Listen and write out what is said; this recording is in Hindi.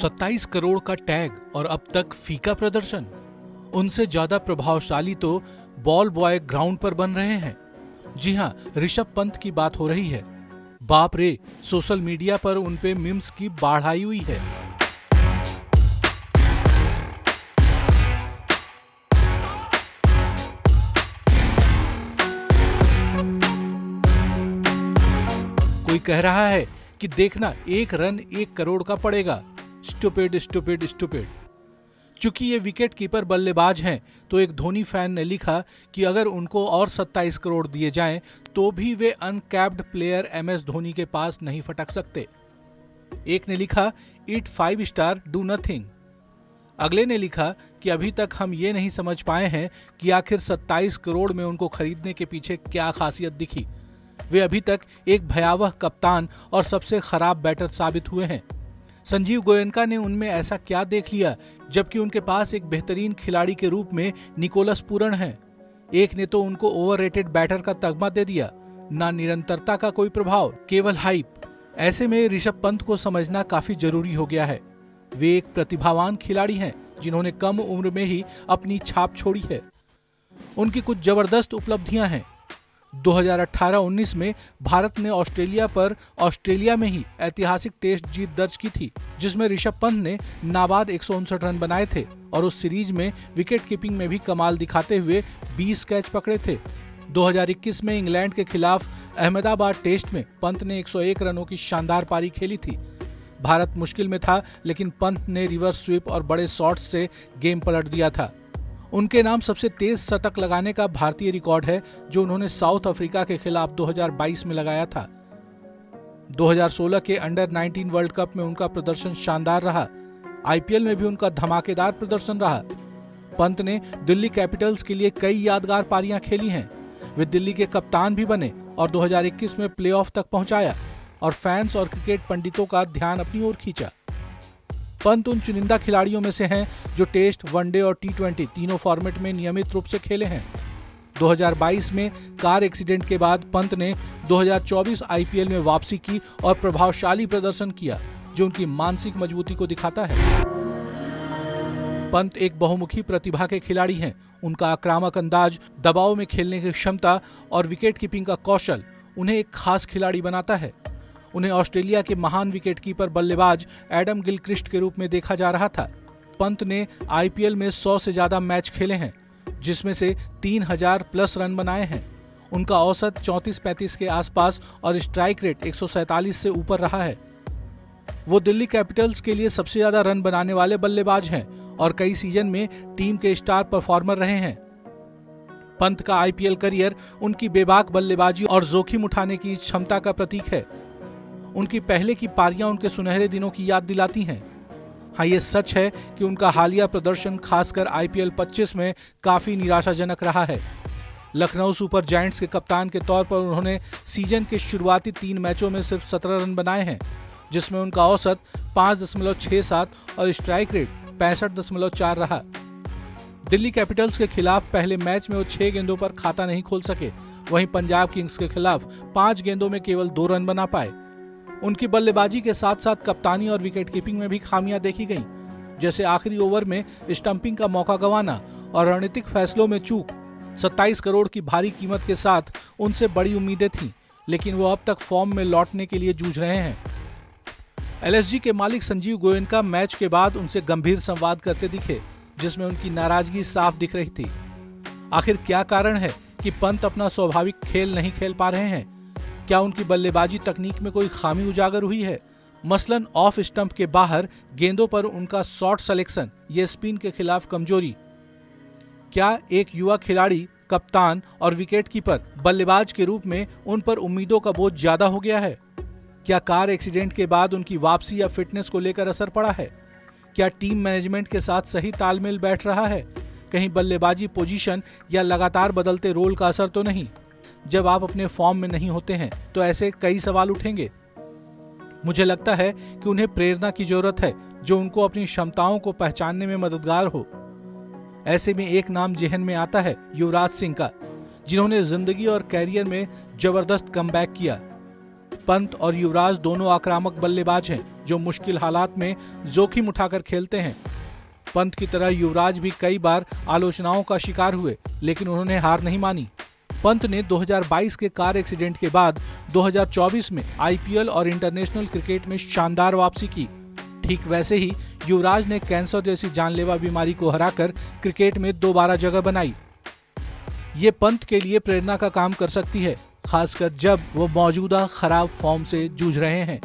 27 करोड़ का टैग और अब तक फीका प्रदर्शन। उनसे ज्यादा प्रभावशाली तो बॉल बॉय ग्राउंड पर बन रहे हैं। जी हां, ऋषभ पंत की बात हो रही है। बाप रे, सोशल मीडिया पर उन पे मीम्स की बाढ़ आई हुई है। कोई कह रहा है कि देखना, 1 रन 1 करोड़ का पड़ेगा। Stupid stupid stupid. चूंकि ये विकेट कीपर बल्लेबाज हैं, तो एक धोनी फैन ने लिखा कि अगर उनको और 27 करोड़ दिए जाएं, तो भी वे अनकैप्ड प्लेयर एमएस धोनी के पास नहीं फटक सकते। एक ने लिखा, इट 5 स्टार डू नथिंग। अगले ने लिखा कि अभी तक हम ये नहीं समझ पाए हैं कि आखिर 27 करोड़ में उनको खरीदने के पीछे क्या खासियत दिखी। वे अभी तक एक भयावह कप्तान और सबसे खराब बैटर साबित हुए हैं। संजीव गोयनका ने उनमें ऐसा क्या देख लिया, जबकि उनके पास एक बेहतरीन खिलाड़ी के रूप में निकोलस पूरन है। एक ने तो उनको ओवररेटेड बैटर का तगमा दे दिया। ना निरंतरता का कोई प्रभाव, केवल हाइप। ऐसे में ऋषभ पंत को समझना काफी जरूरी हो गया है। वे एक प्रतिभावान खिलाड़ी हैं, जिन्होंने कम उम्र में ही अपनी छाप छोड़ी है। उनकी कुछ जबरदस्त उपलब्धियां हैं। 2018-19 में भारत ने ऑस्ट्रेलिया में ही ऐतिहासिक टेस्ट जीत दर्ज की थी, जिसमें ऋषभ पंत ने नाबाद 159 रन बनाए थे और उस सीरीज में विकेट कीपिंग में भी कमाल दिखाते हुए 20 कैच पकड़े थे। 2021 में इंग्लैंड के खिलाफ अहमदाबाद टेस्ट में पंत ने 101 रनों की शानदार पारी खेली थी। भारत मुश्किल में था, लेकिन पंत ने रिवर्स स्वीप और बड़े शॉट्स से गेम पलट दिया था। उनके नाम सबसे तेज शतक लगाने का भारतीय रिकॉर्ड है, जो उन्होंने साउथ अफ्रीका के खिलाफ 2022 में लगाया था। 2016 के अंडर 19 वर्ल्ड कप में उनका प्रदर्शन शानदार रहा। आईपीएल में भी उनका धमाकेदार प्रदर्शन रहा। पंत ने दिल्ली कैपिटल्स के लिए कई यादगार पारियां खेली हैं। वे दिल्ली के कप्तान भी बने और 2021 में प्लेऑफ तक पहुंचाया और फैंस और क्रिकेट पंडितों का ध्यान अपनी ओर खींचा। पंत उन चुनिंदा खिलाड़ियों में से हैं जो टेस्ट, वनडे और टी20 तीनों फॉर्मेट में नियमित रूप से खेले हैं। 2022 में कार एक्सीडेंट के बाद पंत ने 2024 आईपीएल में वापसी की और प्रभावशाली प्रदर्शन किया, जो उनकी मानसिक मजबूती को दिखाता है। पंत एक बहुमुखी प्रतिभा के खिलाड़ी हैं। उनका आक्रामक अंदाज, दबाव में खेलने की क्षमता और विकेट कीपिंग का कौशल उन्हें एक खास खिलाड़ी बनाता है। उन्हें ऑस्ट्रेलिया के महान विकेटकीपर बल्लेबाज एडम गिलक्रिस्ट के रूप में देखा जा रहा था। पंत ने आईपीएल में 100 से ज्यादा मैच खेले हैं, जिसमें से 3000 प्लस रन बनाए हैं। उनका औसत 34-35 के आसपास और स्ट्राइक रेट 147 से ऊपर रहा है। वो दिल्ली कैपिटल्स के लिए सबसे ज्यादा रन बनाने वाले बल्लेबाज हैं और कई सीजन में टीम के स्टार परफॉर्मर रहे हैं। पंत का आईपीएल करियर उनकी बेबाक बल्लेबाजी और जोखिम उठाने की क्षमता का प्रतीक है। उनकी पहले की पारियां उनके सुनहरे दिनों की याद दिलाती हैं। हाँ, ये सच है कि उनका हालिया प्रदर्शन खासकर आईपीएल 25 में काफी निराशाजनक रहा है। लखनऊ सुपर जायंट्स के कप्तान के तौर पर उन्होंने सीजन के शुरुआती 3 मैचों में सिर्फ 17 रन बनाए हैं, जिसमें उनका औसत 5.67 और स्ट्राइक रेट 65.4 रहा। दिल्ली कैपिटल्स के खिलाफ पहले मैच में वो 6 गेंदों पर खाता नहीं खोल सके। वहीं पंजाब किंग्स के खिलाफ 5 गेंदों में केवल 2 रन बना पाए। उनकी बल्लेबाजी के साथ साथ कप्तानी और विकेट कीपिंग में भी खामियां देखी गईं, जैसे आखिरी ओवर में स्टंपिंग का मौका गंवाना और रणनीतिक फैसलों में चूक। 27 करोड़ की भारी कीमत के साथ उनसे बड़ी उम्मीदें थीं, लेकिन वो अब तक फॉर्म में लौटने के लिए जूझ रहे हैं। एलएसजी के मालिक संजीव गोयनका मैच के बाद उनसे गंभीर संवाद करते दिखे, जिसमें उनकी नाराजगी साफ दिख रही थी। आखिर क्या कारण है कि पंत अपना स्वाभाविक खेल नहीं खेल पा रहे हैं? क्या उनकी बल्लेबाजी तकनीक में कोई खामी उजागर हुई है? मसलन ऑफ स्टंप के बाहर गेंदों पर उनका शॉट सिलेक्शन, ये स्पिन के खिलाफ कमजोरी। क्या एक युवा खिलाड़ी, कप्तान और विकेट कीपर बल्लेबाज के रूप में उन पर उम्मीदों का बोझ ज्यादा हो गया है? क्या कार एक्सीडेंट के बाद उनकी वापसी या फिटनेस को लेकर असर पड़ा है? क्या टीम मैनेजमेंट के साथ सही तालमेल बैठ रहा है? कहीं बल्लेबाजी पोजीशन या लगातार बदलते रोल का असर तो नहीं? जब आप अपने फॉर्म में नहीं होते हैं, तो ऐसे कई सवाल उठेंगे। मुझे लगता है कि उन्हें प्रेरणा की जरूरत है, जो उनको अपनी क्षमताओं को पहचानने में मददगार हो। ऐसे में एक नाम जेहन में आता है युवराज सिंह का, जिन्होंने जिंदगी और कैरियर में जबरदस्त कमबैक किया। पंत और युवराज दोनों आक्रामक बल्लेबाज हैं जो मुश्किल हालात में जोखिम उठाकर खेलते हैं। पंत की तरह युवराज भी कई बार आलोचनाओं का शिकार हुए, लेकिन उन्होंने हार नहीं मानी। पंत ने 2022 के कार एक्सीडेंट के बाद 2024 में आईपीएल और इंटरनेशनल क्रिकेट में शानदार वापसी की। ठीक वैसे ही युवराज ने कैंसर जैसी जानलेवा बीमारी को हराकर क्रिकेट में दोबारा जगह बनाई। ये पंत के लिए प्रेरणा का काम कर सकती है, खासकर जब वो मौजूदा खराब फॉर्म से जूझ रहे हैं।